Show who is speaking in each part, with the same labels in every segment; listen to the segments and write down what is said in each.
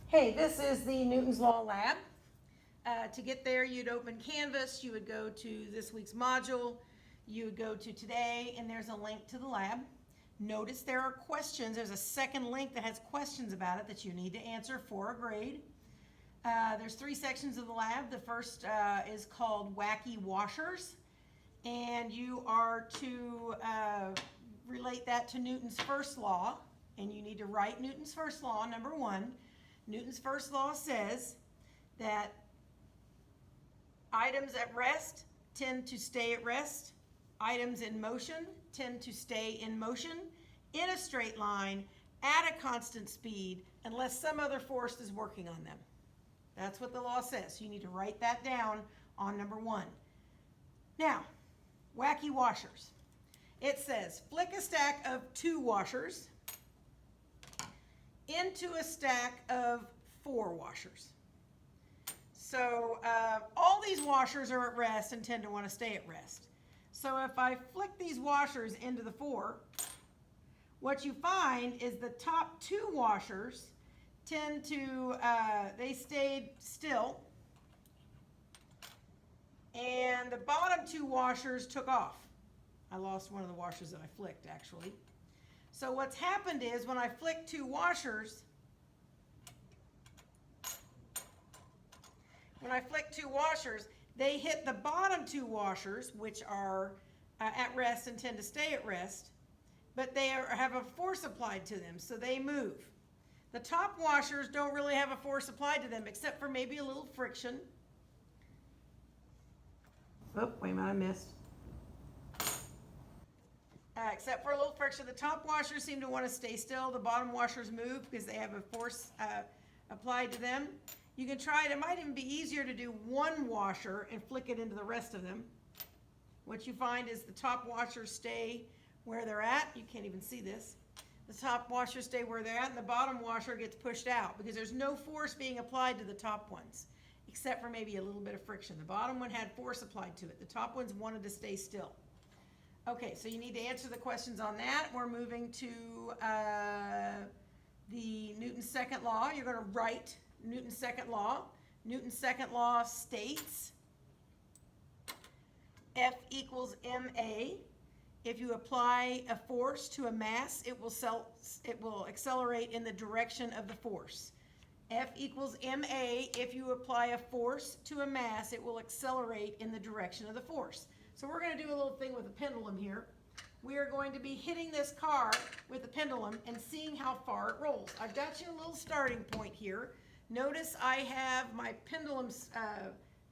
Speaker 1: Hey, this is the Newton's Law Lab. To get there, you'd open Canvas, you would go to this week's module, you would go to today, and there's a link to the lab. Notice there are questions. There's a second link that has questions about it that you need to answer for a grade. There's 3 sections of the lab. The first is called Wacky Washers, and you are to relate that to Newton's first law, and you need to write Newton's first law, number 1. Newton's first law says that items at rest tend to stay at rest. Items in motion tend to stay in motion in a straight line at a constant speed unless some other force is working on them. That's what the law says. You need to write that down on number 1. Now, wacky washers. It says flick a stack of 2 washers into a stack of 4 washers. So all these washers are at rest and tend to want to stay at rest. So if I flick these washers into the 4, what you find is the top 2 washers tend to, they stayed still, and the bottom 2 washers took off. I lost one of the washers that I flicked, actually. So what's happened is when I flick 2 washers, they hit the bottom 2 washers, which are at rest and tend to stay at rest, but they have a force applied to them, so they move. The top washers don't really have a force applied to them, except for maybe a little friction. Oh, wait a minute, I missed. Except for a little friction. The top washers seem to want to stay still. The bottom washers move because they have a force applied to them. You can try it. It might even be easier to do 1 washer and flick it into the rest of them. What you find is the top washers stay where they're at. You can't even see this. The top washers stay where they're at, and the bottom washer gets pushed out because there's no force being applied to the top ones, except for maybe a little bit of friction. The bottom one had force applied to it. The top ones wanted to stay still. Okay, so you need to answer the questions on that. We're moving to the Newton's second law. You're going to write Newton's second law. Newton's second law states F equals ma. If you apply a force to a mass, it will accelerate in the direction of the force. F equals ma. If you apply a force to a mass, it will accelerate in the direction of the force. So we're going to do a little thing with a pendulum here. We are going to be hitting this car with the pendulum and seeing how far it rolls. I've got you a little starting point here. Notice I have my pendulum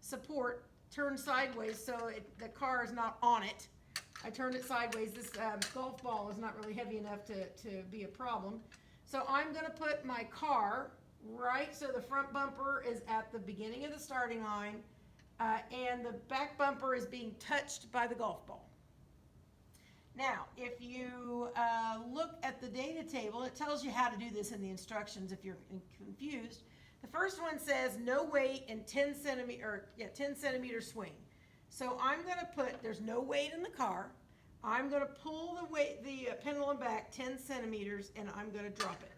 Speaker 1: support turned sideways so the car is not on it. I turned it sideways. This golf ball is not really heavy enough to be a problem. So I'm going to put my car right so the front bumper is at the beginning of the starting line, and the back bumper is being touched by the golf ball. Now, if you look at the data table, it tells you how to do this in the instructions if you're confused. The first one says no weight and 10 centimeter swing. So I'm going to put, there's no weight in the car. I'm going to pull the pendulum back 10 centimeters and I'm going to drop it.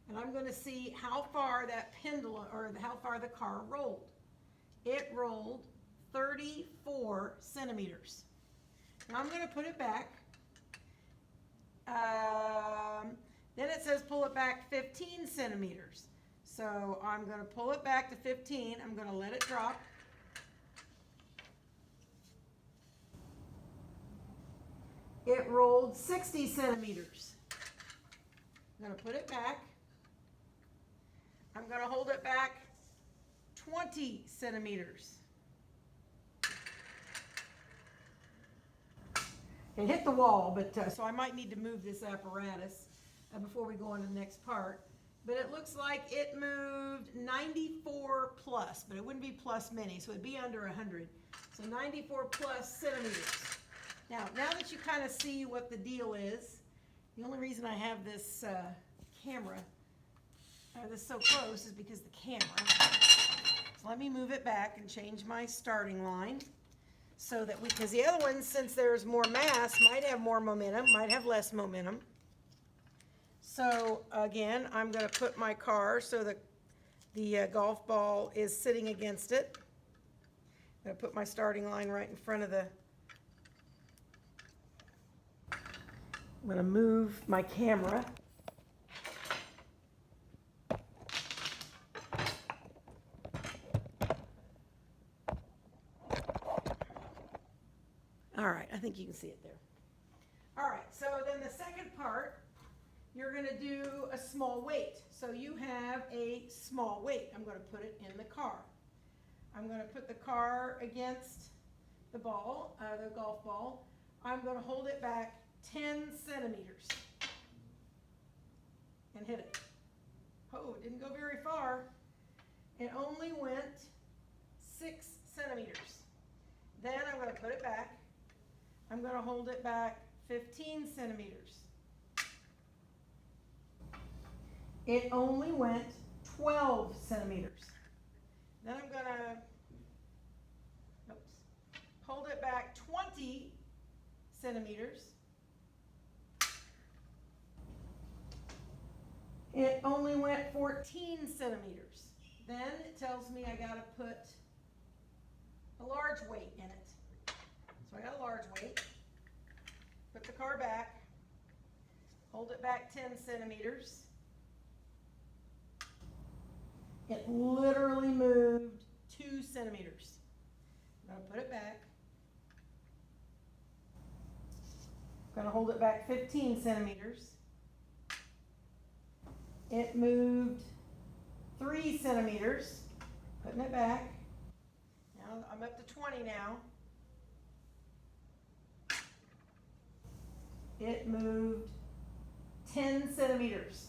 Speaker 1: And I'm going to see how far that pendulum, or how far the car rolled. It rolled 34 centimeters. Now I'm going to put it back. Then it says pull it back 15 centimeters. So I'm going to pull it back to 15. I'm going to let it drop. It rolled 60 centimeters. I'm going to put it back. I'm going to hold it back 20 centimeters. It hit the wall, but so I might need to move this apparatus before we go on to the next part. But it looks like it moved 94 plus, but it wouldn't be plus many, so it'd be under 100. So 94 plus centimeters. Now that you kind of see what the deal is, the only reason I have this camera, this so close, is because the camera. So let me move it back and change my starting line so that because the other ones, since there's more mass, might have more momentum, might have less momentum. So again, I'm going to put my car so that the golf ball is sitting against it. I'm going to put my starting line right in front of the... I'm going to move my camera. All right, I think you can see it there. All right, so then the second part, you're going to do a small weight. So you have a small weight. I'm going to put it in the car. I'm going to put the car against the ball, the golf ball. I'm going to hold it back 10 centimeters and hit it. Oh, it didn't go very far. It only went 6 centimeters. Then I'm going to put it back. I'm going to hold it back 15 centimeters. It only went 12 centimeters. Then I'm going to hold it back 20 centimeters. It only went 14 centimeters. Then it tells me I got to put a large weight in it. So I got a large weight. Put the car back. Hold it back 10 centimeters. It literally moved 2 centimeters. I'm going to put it back. I'm going to hold it back 15 centimeters. It moved 3 centimeters. Putting it back. Now I'm up to 20 now. It moved 10 centimeters.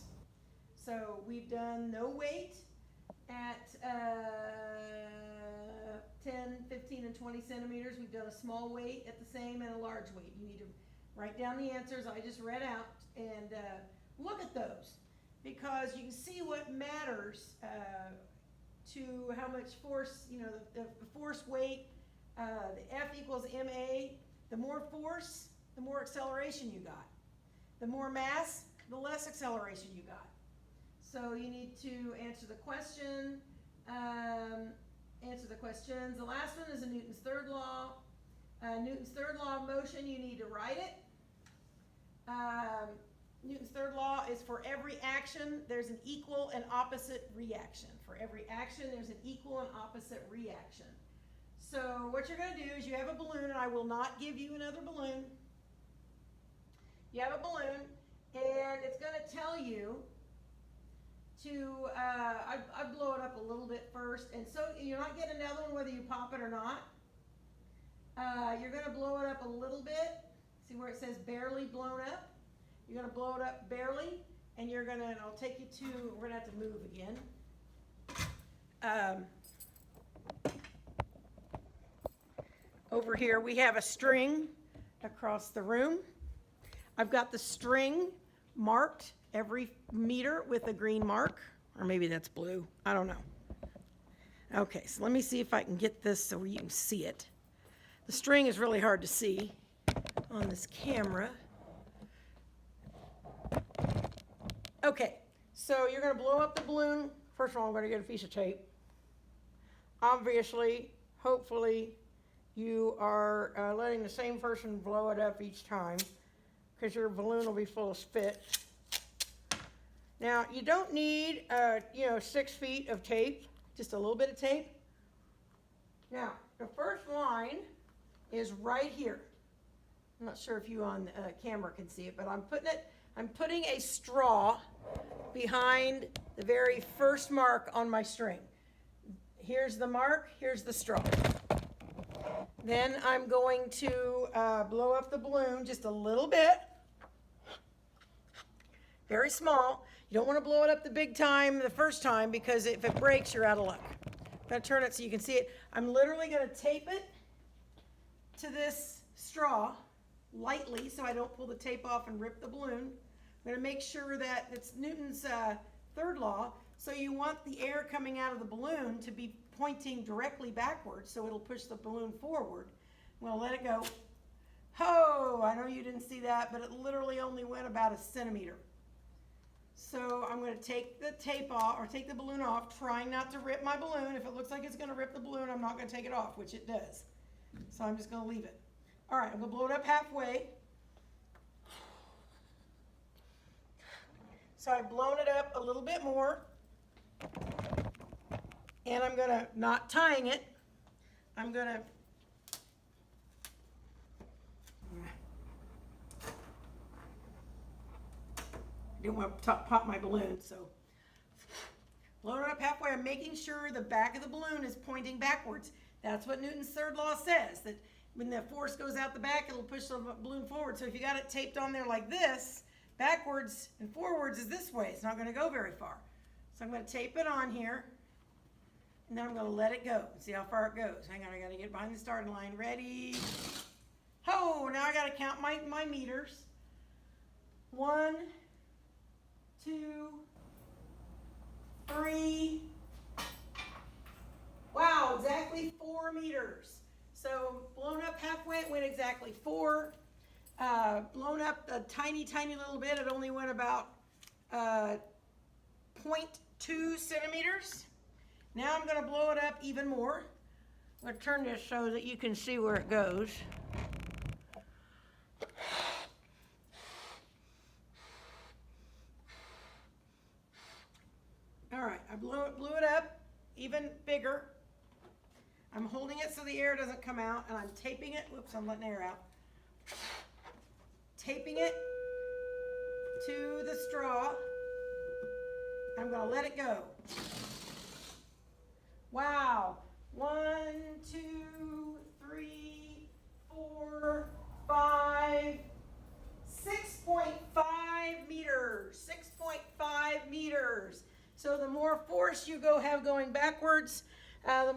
Speaker 1: So we've done no weight at 10, 15, and 20 centimeters. We've done a small weight at the same and a large weight. You need to write down the answers I just read out and look at those, because you can see what matters to how much force, the force weight, the F equals ma. The more force, the more acceleration you got. The more mass, the less acceleration you got. So you need to answer the question, answer the questions. The last one is a Newton's third law. Newton's third law of motion, you need to write it. Newton's third law is for every action, there's an equal and opposite reaction. For every action, there's an equal and opposite reaction. So what you're going to do is you have a balloon, and I will not give you another balloon. You have a balloon, and it's going to tell you to, I'd blow it up a little bit first, and so you're not getting another one whether you pop it or not. You're going to blow it up a little bit. See where it says barely blown up? You're going to blow it up barely, and you're going to, and I'll take you to, we're going to have to move again. Over here we have a string across the room. I've got the string marked every meter with a green mark, or maybe that's blue. I don't know. Okay, so let me see if I can get this so you can see it. The string is really hard to see on this camera. Okay, so you're going to blow up the balloon. First of all, I'm going to get a piece of tape. Obviously, hopefully, you are letting the same person blow it up each time, because your balloon will be full of spit. Now, you don't need, 6 feet of tape, just a little bit of tape. Now, the first line is right here. I'm not sure if you on camera can see it, but I'm putting a straw behind the very first mark on my string. Here's the mark, here's the straw. Then I'm going to blow up the balloon just a little bit. Very small. You don't want to blow it up the big time the first time, because if it breaks, you're out of luck. I'm going to turn it so you can see it. I'm literally going to tape it to this straw lightly so I don't pull the tape off and rip the balloon. I'm going to make sure that it's Newton's third law. So you want the air coming out of the balloon to be pointing directly backwards, so it'll push the balloon forward. Well, let it go. Oh, I know you didn't see that, but it literally only went about a centimeter. So I'm going to take the tape off, or take the balloon off, trying not to rip my balloon. If it looks like it's going to rip the balloon, I'm not going to take it off, which it does. So I'm just going to leave it. All right, I'm going to blow it up halfway. So I've blown it up a little bit more. And I'm going to, not tying it, I'm going to I didn't want to pop my balloon, so blow it up halfway. I'm making sure the back of the balloon is pointing backwards. That's what Newton's third law says, that when the force goes out the back, it'll push the balloon forward. So if you got it taped on there like this, backwards and forwards is this way. It's not going to go very far. So I'm going to tape it on here, and then I'm going to let it go and see how far it goes. Hang on, I got to get behind the starting line. Ready? Ho! Now I got to count my meters. 1, 2, 3. Wow, exactly 4 meters. So blown up halfway, it went exactly 4. Blown up a tiny little bit, it only went about 0.2 centimeters. Now I'm going to blow it up even more. I'm going to turn this so that you can see where it goes. All right, I blew it up even bigger. I'm holding it so the air doesn't come out, and I'm taping it. Whoops, I'm letting air out. Taping it to the straw. I'm going to let it go. Wow. 1, 2, 3, 4, 5, 6.5 meters. 6.5 meters. So the more force you have going backwards, the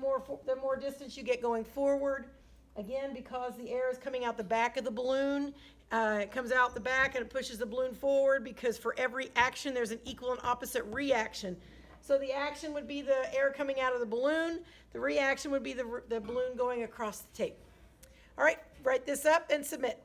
Speaker 1: more distance you get going forward. Again, because the air is coming out the back of the balloon, it comes out the back and it pushes the balloon forward, because for every action there's an equal and opposite reaction. So the action would be the air coming out of the balloon. The reaction would be the balloon going across the tape. All right, write this up and submit.